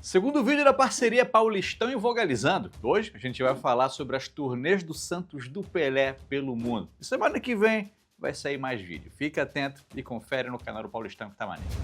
Segundo vídeo da parceria Paulistão e Vogalizando, hoje a gente vai falar sobre as turnês do Santos do Pelé pelo mundo. E semana que vem vai sair mais vídeo. Fica atento e confere no canal do Paulistão que tá maneiro.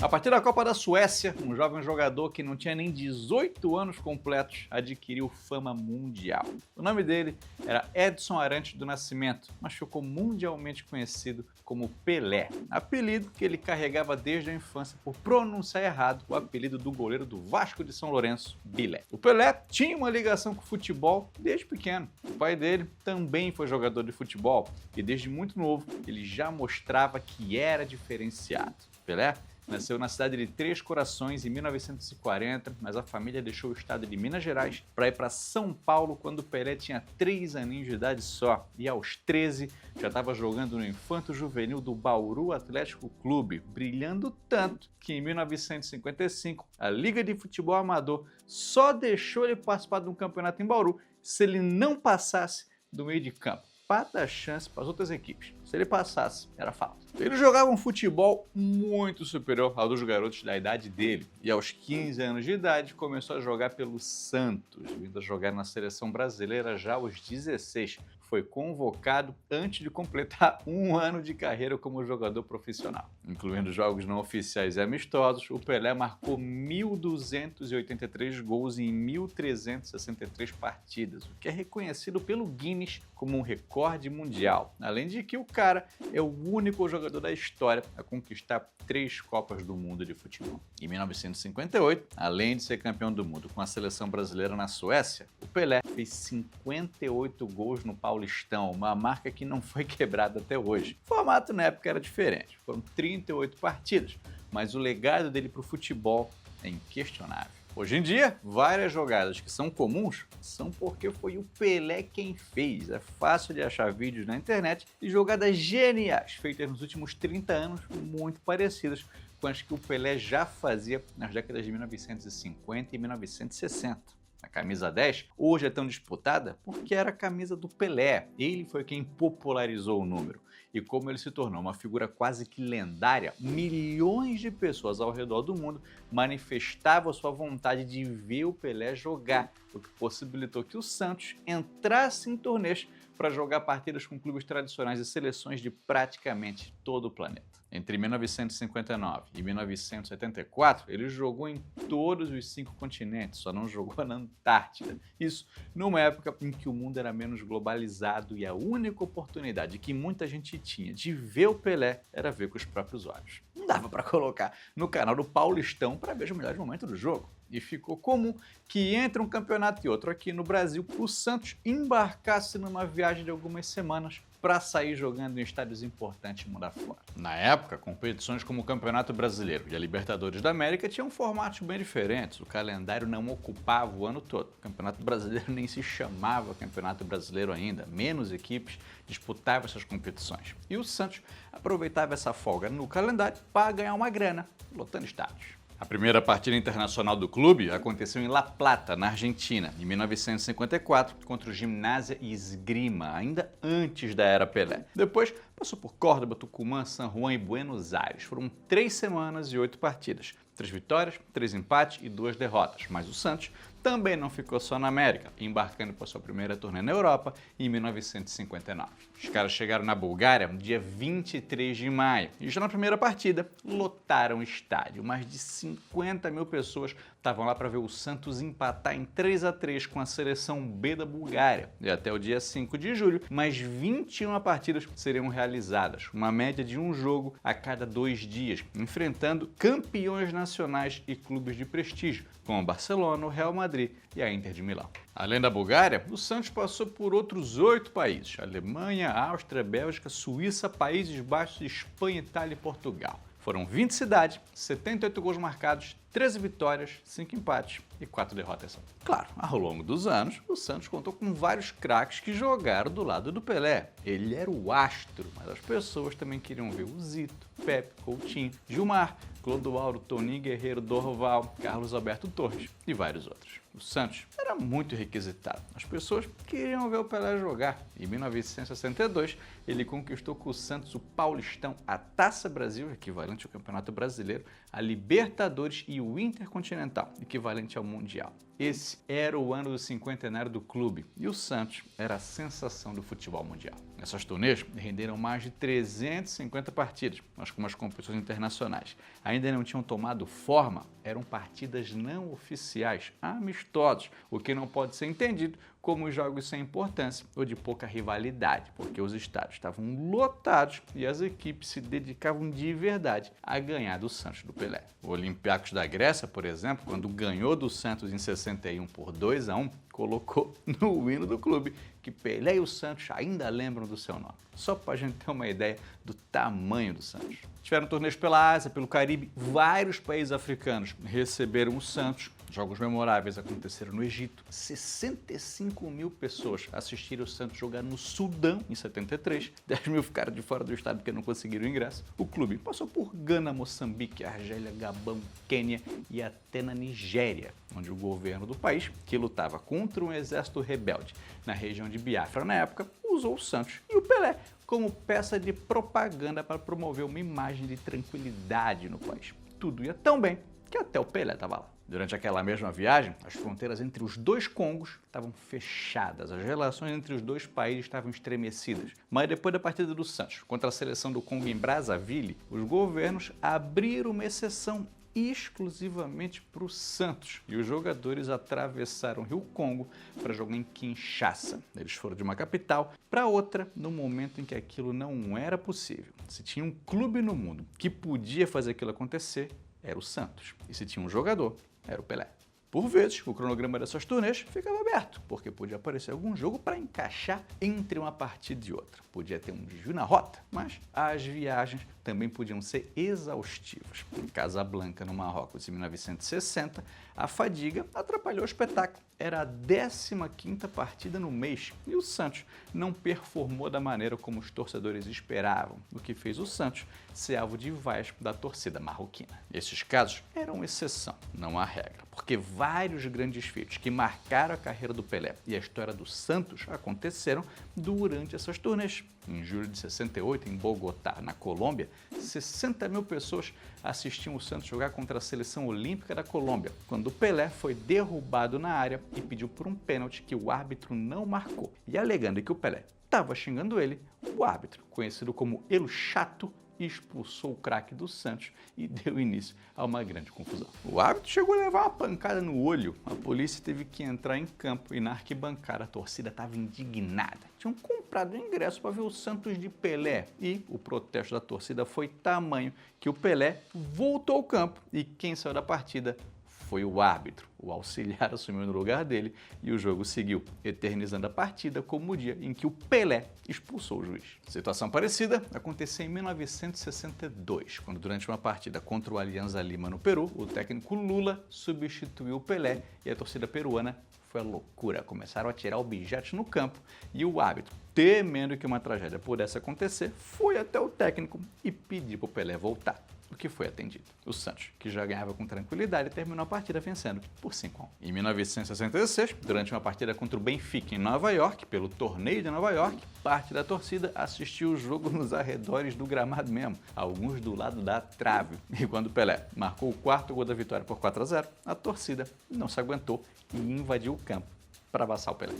A partir da Copa da Suécia, um jovem jogador que não tinha nem 18 anos completos adquiriu fama mundial. O nome dele era Edson Arantes do Nascimento, mas ficou mundialmente conhecido como Pelé, apelido que ele carregava desde a infância por pronunciar errado o apelido do goleiro do Vasco de São Lourenço, Bilé. O Pelé tinha uma ligação com o futebol desde pequeno. O pai dele também foi jogador de futebol e desde muito novo ele já mostrava que era diferenciado. Pelé nasceu na cidade de Três Corações em 1940, mas a família deixou o estado de Minas Gerais para ir para São Paulo quando Pelé tinha 3 aninhos de idade só. E aos 13 já estava jogando no Infanto Juvenil do Bauru Atlético Clube, brilhando tanto que em 1955 a Liga de Futebol Amador só deixou ele participar de um campeonato em Bauru se ele não passasse do meio de campo, para dar chance para as outras equipes. Se ele passasse, era falta. Ele jogava um futebol muito superior ao dos garotos da idade dele. E aos 15 anos de idade, começou a jogar pelo Santos, vindo a jogar na seleção brasileira já aos 16. Foi convocado antes de completar 1 ano de carreira como jogador profissional. Incluindo jogos não oficiais e amistosos, o Pelé marcou 1.283 gols em 1.363 partidas, o que é reconhecido pelo Guinness como um recorde mundial. Além de que o cara é o único jogador da história a conquistar 3 Copas do Mundo de futebol. Em 1958, além de ser campeão do mundo com a seleção brasileira na Suécia, o Pelé fez 58 gols no Paulistão, uma marca que não foi quebrada até hoje. O formato na época era diferente, foram 38 partidas, mas o legado dele para o futebol é inquestionável. Hoje em dia, várias jogadas que são comuns são porque foi o Pelé quem fez. É fácil de achar vídeos na internet de jogadas geniais feitas nos últimos 30 anos, muito parecidas com as que o Pelé já fazia nas décadas de 1950 e 1960. A camisa 10 hoje é tão disputada porque era a camisa do Pelé. Ele foi quem popularizou o número. E como ele se tornou uma figura quase que lendária, milhões de pessoas ao redor do mundo manifestavam sua vontade de ver o Pelé jogar, o que possibilitou que o Santos entrasse em turnês para jogar partidas com clubes tradicionais e seleções de praticamente todo o planeta. Entre 1959 e 1974, ele jogou em todos os 5 continentes, só não jogou na Antártida. Isso numa época em que o mundo era menos globalizado e a única oportunidade que muita gente tinha de ver o Pelé era ver com os próprios olhos. Não dava para colocar no canal do Paulistão para ver os melhores momentos do jogo. E ficou comum que entre um campeonato e outro aqui no Brasil, o Santos embarcasse numa viagem de algumas semanas para sair jogando em estádios importantes mundo afora. Na época, competições como o Campeonato Brasileiro e a Libertadores da América tinham formatos bem diferentes. O calendário não ocupava o ano todo. O Campeonato Brasileiro nem se chamava Campeonato Brasileiro ainda. Menos equipes disputavam essas competições. E o Santos aproveitava essa folga no calendário para ganhar uma grana, lotando estádios. A primeira partida internacional do clube aconteceu em La Plata, na Argentina, em 1954, contra o Gimnasia e Esgrima, ainda antes da era Pelé. Depois, passou por Córdoba, Tucumã, San Juan e Buenos Aires. Foram 3 semanas e 8 partidas. 3 vitórias, 3 empates e 2 derrotas. Mas o Santos também não ficou só na América, embarcando para sua primeira turnê na Europa em 1959. Os caras chegaram na Bulgária no dia 23 de maio e já na primeira partida lotaram o estádio. Mais de 50 mil pessoas estavam lá para ver o Santos empatar em 3-3 com a seleção B da Bulgária. E até o dia 5 de julho, mais 21 partidas seriam realizadas, uma média de um jogo a cada 2 dias, enfrentando campeões nacionais e clubes de prestígio, como o Barcelona, o Real Madrid e a Inter de Milão. Além da Bulgária, o Santos passou por outros 8 países: Alemanha, Áustria, Bélgica, Suíça, Países Baixos, Espanha, Itália e Portugal. Foram 20 cidades, 78 gols marcados, 13 vitórias, 5 empates e 4 derrotas. Claro, ao longo dos anos, o Santos contou com vários craques que jogaram do lado do Pelé. Ele era o astro, mas as pessoas também queriam ver o Zito, Pepe, Coutinho, Gilmar, Clodoaldo, Toninho Guerreiro, Dorval, Carlos Alberto Torres e vários outros. O Santos era muito requisitado. As pessoas queriam ver o Pelé jogar. Em 1962, ele conquistou com o Santos o Paulistão, a Taça Brasil, equivalente ao Campeonato Brasileiro, a Libertadores e o Intercontinental, equivalente ao Mundial. Esse era o ano do cinquentenário do clube e o Santos era a sensação do futebol mundial. Essas turnês renderam mais de 350 partidas, mas com as competições internacionais ainda não tinham tomado forma, eram partidas não oficiais, amistosos, o que não pode ser entendido como jogos sem importância ou de pouca rivalidade, porque os estádios estavam lotados e as equipes se dedicavam de verdade a ganhar do Santos do Pelé. O Olympiacos da Grécia, por exemplo, quando ganhou do Santos em 61 por 2-1, colocou no hino do clube que Pelé e o Santos ainda lembram do seu nome. Só para a gente ter uma ideia do tamanho do Santos. Tiveram torneios pela Ásia, pelo Caribe, vários países africanos receberam o Santos. Jogos memoráveis aconteceram no Egito. 65 mil pessoas assistiram o Santos jogar no Sudão em 73. 10 mil ficaram de fora do estado porque não conseguiram ingresso. O clube passou por Gana, Moçambique, Argélia, Gabão, Quênia e até na Nigéria, onde o governo do país, que lutava contra um exército rebelde na região de Biafra na época, usou o Santos e o Pelé como peça de propaganda para promover uma imagem de tranquilidade no país. Tudo ia tão bem que até o Pelé estava lá. Durante aquela mesma viagem, as fronteiras entre os dois Congos estavam fechadas, as relações entre os dois países estavam estremecidas. Mas depois da partida do Santos contra a seleção do Congo em Brazzaville, os governos abriram uma exceção exclusivamente para o Santos e os jogadores atravessaram o Rio Congo para jogar em Kinshasa. Eles foram de uma capital para outra no momento em que aquilo não era possível. Se tinha um clube no mundo que podia fazer aquilo acontecer, era o Santos. E se tinha um jogador, era o Pelé. Por vezes, o cronograma dessas turnês ficava aberto, porque podia aparecer algum jogo para encaixar entre uma partida e outra. Podia ter um desvio na rota, mas as viagens também podiam ser exaustivas. Em Casablanca, no Marrocos, em 1960, a fadiga atrapalhou o espetáculo. Era a 15ª partida no mês e o Santos não performou da maneira como os torcedores esperavam, o que fez o Santos ser alvo de vaias da torcida marroquina. Esses casos eram exceção, não a regra, porque vários grandes feitos que marcaram a carreira do Pelé e a história do Santos aconteceram durante essas turnês. Em julho de 68, em Bogotá, na Colômbia, 60 mil pessoas assistiam o Santos jogar contra a seleção olímpica da Colômbia, quando o Pelé foi derrubado na área e pediu por um pênalti que o árbitro não marcou. E alegando que o Pelé estava xingando ele, o árbitro, conhecido como El Chato, expulsou o craque do Santos e deu início a uma grande confusão. O árbitro chegou a levar uma pancada no olho, a polícia teve que entrar em campo e na arquibancada a torcida estava indignada. Tinham comprado ingresso para ver o Santos de Pelé e o protesto da torcida foi tamanho que o Pelé voltou ao campo e quem saiu da partida foi o árbitro. O auxiliar assumiu no lugar dele e o jogo seguiu, eternizando a partida como o dia em que o Pelé expulsou o juiz. Situação parecida aconteceu em 1962, quando durante uma partida contra o Alianza Lima no Peru, o técnico Lula substituiu o Pelé e a torcida peruana foi a loucura. Começaram a tirar objetos no campo e o árbitro, temendo que uma tragédia pudesse acontecer, foi até o técnico e pediu para o Pelé voltar, o que foi atendido. O Santos, que já ganhava com tranquilidade, terminou a partida vencendo por 5-1. Em 1966, durante uma partida contra o Benfica em Nova York, pelo torneio de Nova York, parte da torcida assistiu o jogo nos arredores do gramado mesmo, alguns do lado da trave. E quando Pelé marcou o 4º gol da vitória por 4-0, a torcida não se aguentou e invadiu o campo para abraçar o Pelé.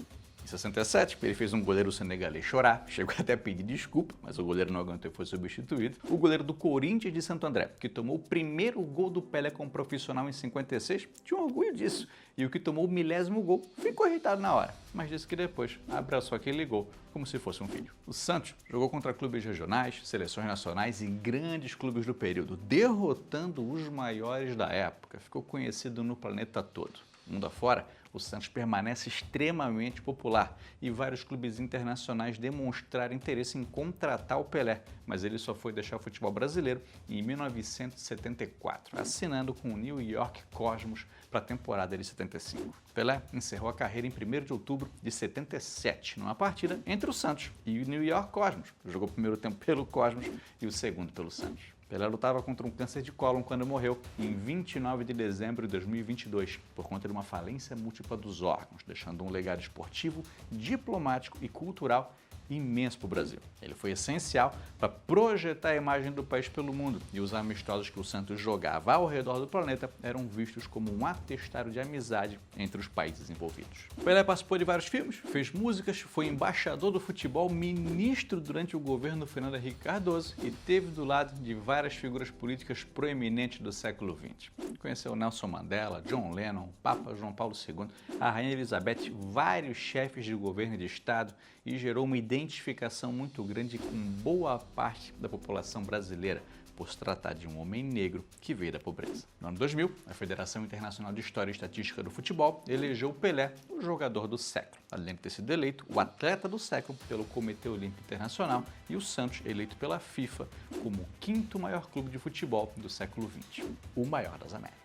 Em 67, ele fez um goleiro senegalês chorar, chegou até a pedir desculpa, mas o goleiro não aguentou e foi substituído. O goleiro do Corinthians de Santo André, que tomou o primeiro gol do Pelé como profissional em 56, tinha orgulho disso. E o que tomou o 1000º gol ficou irritado na hora, mas disse que depois abraçou aquele gol como se fosse um filho. O Santos jogou contra clubes regionais, seleções nacionais e grandes clubes do período, derrotando os maiores da época. Ficou conhecido no planeta todo. Mundo afora, o Santos permanece extremamente popular e vários clubes internacionais demonstraram interesse em contratar o Pelé, mas ele só foi deixar o futebol brasileiro em 1974, assinando com o New York Cosmos para a temporada de 75. Pelé encerrou a carreira em 1º de outubro de 77, numa partida entre o Santos e o New York Cosmos. Jogou o primeiro tempo pelo Cosmos e o segundo pelo Santos. Pelé lutava contra um câncer de cólon quando morreu em 29 de dezembro de 2022, por conta de uma falência múltipla dos órgãos, deixando um legado esportivo, diplomático e cultural imenso para o Brasil. Ele foi essencial para projetar a imagem do país pelo mundo, e os amistosos que o Santos jogava ao redor do planeta eram vistos como um atestado de amizade entre os países envolvidos. Pelé participou de vários filmes, fez músicas, foi embaixador do futebol, ministro durante o governo Fernando Henrique Cardoso e teve do lado de várias figuras políticas proeminentes do século XX. Conheceu Nelson Mandela, John Lennon, Papa João Paulo II, a Rainha Elizabeth, vários chefes de governo e de Estado, e gerou uma identificação muito grande com boa parte da população brasileira, por se tratar de um homem negro que veio da pobreza. No ano 2000, a Federação Internacional de História e Estatística do Futebol elegeu Pelé o jogador do século, além de ter sido eleito o atleta do século pelo Comitê Olímpico Internacional e o Santos eleito pela FIFA como o quinto maior clube de futebol do século XX, o maior das Américas.